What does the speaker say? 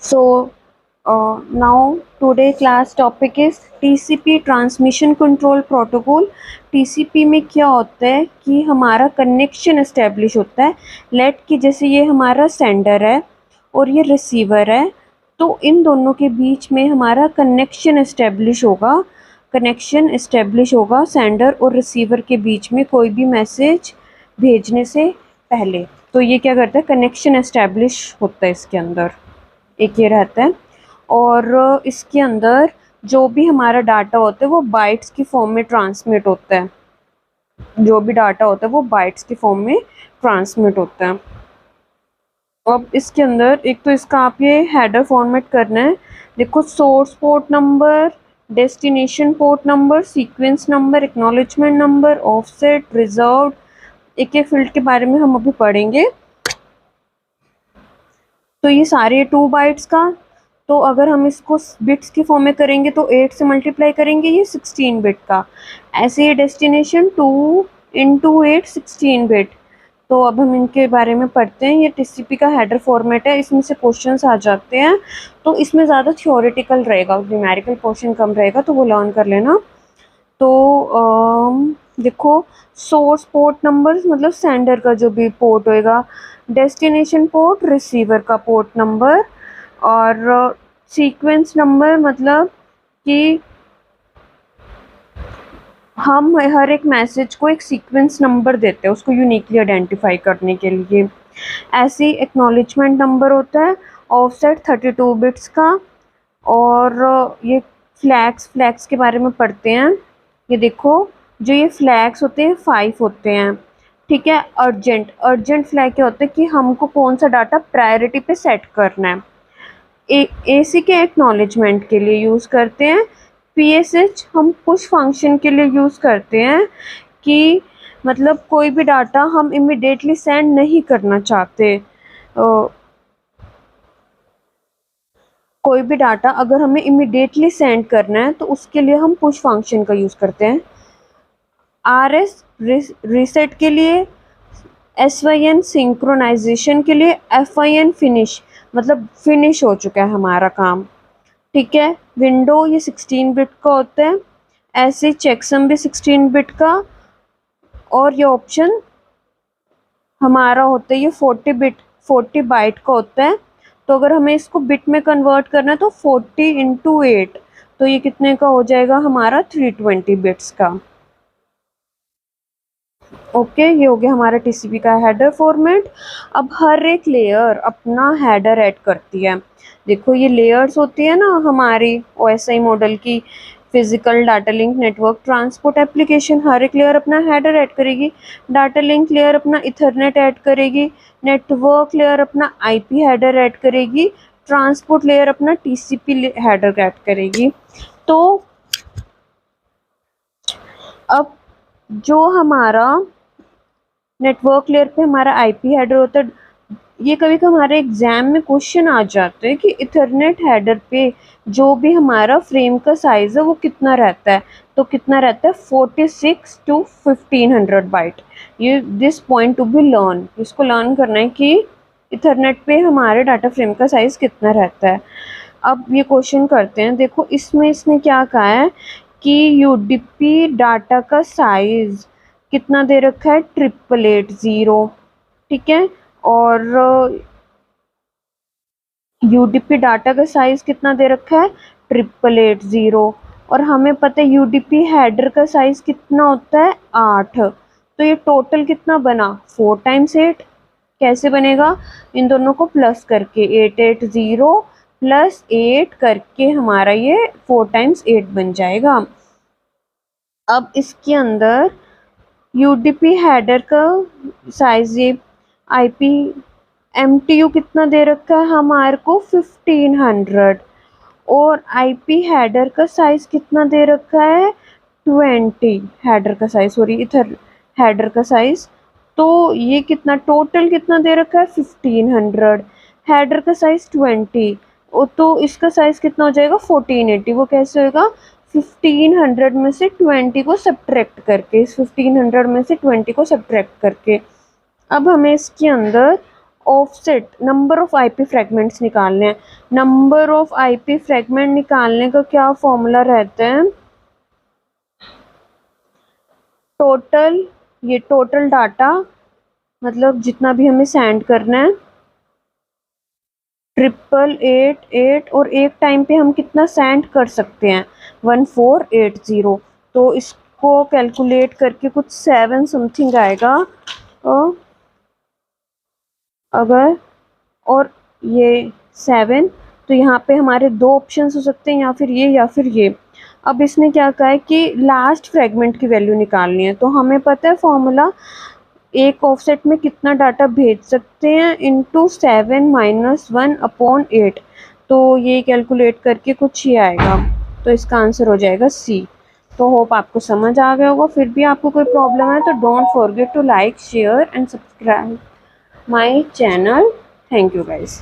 So now today class topic is TCP transmission control protocol. TCP में क्या होता है कि हमारा कनेक्शन इस्टेब्लिश होता है। लेट कि जैसे ये हमारा सेंडर है और ये रिसीवर है, तो इन दोनों के बीच में हमारा कनेक्शन इस्टेब्लिश होगा सेंडर और रिसीवर के बीच में कोई भी मैसेज भेजने से पहले। तो ये क्या करता है, कनेक्शन इस्टेब्लिश होता है इसके अंदर, एक ये रहता है। और इसके अंदर जो भी हमारा डाटा होता है वो बाइट्स की फॉर्म में ट्रांसमिट होता है। जो भी डाटा होता है वो बाइट्स की फॉर्म में ट्रांसमिट होता है। अब इसके अंदर एक तो इसका आप ये हेडर फॉर्मेट करना है। देखो, source port number, destination port number, sequence number, acknowledgement number, offset, reserved, एक एक फील्ड के बारे में हम अभी पढ़ेंगे। तो ये सारे 2 बाइट्स का, तो अगर हम इसको बिट्स की फॉर्म में करेंगे तो 8 से मल्टीप्लाई करेंगे, ये 16 बिट का। ऐसे ये डेस्टिनेशन 2 इंटू 8 16 बिट। तो अब हम इनके बारे में पढ़ते हैं। ये टीसीपी का हेडर फॉर्मेट है, इसमें से क्वेश्चंस आ जाते हैं। तो इसमें ज़्यादा थ्योरेटिकल रहेगा, न्यूमेरिकल पोर्शन कम रहेगा, तो वो लर्न कर लेना। तो देखो, सोर्स पोर्ट नंबर मतलब सेंडर का जो भी पोर्ट होएगा, डेस्टिनेशन पोर्ट रिसीवर का पोर्ट नंबर, और सीक्वेंस नंबर मतलब कि हम हर एक मैसेज को एक सीक्वेंस नंबर देते हैं उसको यूनिकली आइडेंटिफाई करने के लिए। ऐसे ही एक्नॉलेजमेंट नंबर होता है, ऑफसेट 32 बिट्स का। और ये फ्लैग्स के बारे में पढ़ते हैं। ये देखो, जो ये फ्लैग्स होते हैं 5 होते हैं, ठीक है। अर्जेंट फ्लैग क्या होता है कि हमको कौन सा डाटा प्रायोरिटी पे सेट करना है। एसी के एक्नॉलेजमेंट के लिए यूज़ करते हैं। पीएसएच हम पुश फंक्शन के लिए यूज़ करते हैं कि मतलब कोई भी डाटा हम इमिडिएटली सेंड नहीं करना चाहते। कोई भी डाटा अगर हमें इमिडिएटली सेंड करना है तो उसके लिए हम पुश फंक्शन का यूज़ करते हैं। आरएस रीसेट के लिए, SYN सिंक्रोनाइजेशन के लिए, FIN फिनिश मतलब फिनिश हो चुका है हमारा काम, ठीक है। विंडो ये 16 बिट का होता है। ऐसे चेकसम भी 16 बिट का। और ये ऑप्शन हमारा होता है ये 40 बाइट का होता है। तो अगर हमें इसको बिट में कन्वर्ट करना है तो 40 इंटू 8, तो ये कितने का हो जाएगा हमारा 320 बिट्स का। ओके, ये हो गया हमारा टीसीपी का हेडर फॉर्मेट। अब हर एक लेयर अपना हेडर ऐड करती है। देखो, ये लेयर्स होती है ना हमारी ओएसआई मॉडल की, physical data link network transport application. हर एक लेयर अपना हेडर ऐड करेगी। डाटा लिंक लेयर अपना इथरनेट ऐड करेगी। नेटवर्क लेयर अपना आईपी हेडर ऐड करेगी। ट्रांसपोर्ट लेयर अपना टीसीपी हेडर ऐड करेगी। तो अब जो हमारा नेटवर्क लेयर पे हमारा आईपी हेडर होता है, ये कभी कभी हमारे एग्जाम में क्वेश्चन आ जाते हैं कि इथरनेट हेडर पे जो भी हमारा फ्रेम का साइज है वो कितना रहता है। तो कितना रहता है 46 to 1500 बाइट। ये this point to be learn, इसको लर्न करना है कि इथरनेट पे हमारे डाटा फ्रेम का साइज कितना रहता है। अब ये क्वेश्चन करते हैं। देखो, इसमें इसने क्या कहा है कि यूडीपी डाटा का साइज कितना दे रखा है, 8880, ठीक है। और यूडीपी डाटा का साइज कितना दे रखा है, 8880। और हमें पता है यूडीपी हेडर का साइज कितना होता है, 8। तो ये टोटल कितना बना, 4 टाइम्स 8। कैसे बनेगा, इन दोनों को प्लस करके 880 प्लस 8 करके हमारा ये 4 टाइम्स 8 बन जाएगा। अब इसके अंदर यूडीपी हेडर का साइज, ये आईपी एमटीयू कितना दे रखा है हमारे को 1500। और आईपी हेडर का साइज कितना दे रखा है 20। हेडर का साइज, सॉरी, इधर हेडर का साइज। तो ये कितना टोटल कितना दे रखा है 1500। हेडर का साइज 20, तो इसका साइज कितना हो जाएगा 1480। वो कैसे होगा, 1500 में से 20 को सब्ट्रैक्ट करके, इस 1500 में से 20 को सब्ट्रैक्ट करके। अब हमें इसके अंदर offset number of IP fragments निकालने हैं। नंबर ऑफ आईपी फ्रेगमेंट निकालने का क्या फॉर्मूला रहता है, टोटल, ये टोटल डाटा मतलब जितना भी हमें सेंड करना है, 8888, और एक टाइम पे हम कितना सेंड कर सकते हैं, 1480। तो इसको कैलकुलेट करके कुछ 7 समथिंग आएगा अगर, और ये 7, तो यहाँ पे हमारे 2 ऑप्शंस हो सकते हैं, या फिर ये या फिर ये। अब इसने क्या कहा है कि लास्ट फ्रेगमेंट की वैल्यू निकालनी है, तो हमें पता है फॉर्मूला, एक ऑफसेट में कितना डाटा भेज सकते हैं इंटू 7-1/8। तो ये कैलकुलेट करके कुछ ये आएगा, तो इसका आंसर हो जाएगा सी। तो होप आपको समझ आ गया होगा। फिर भी आपको कोई प्रॉब्लम है तो don't forget to like, share and subscribe my channel. Thank you guys.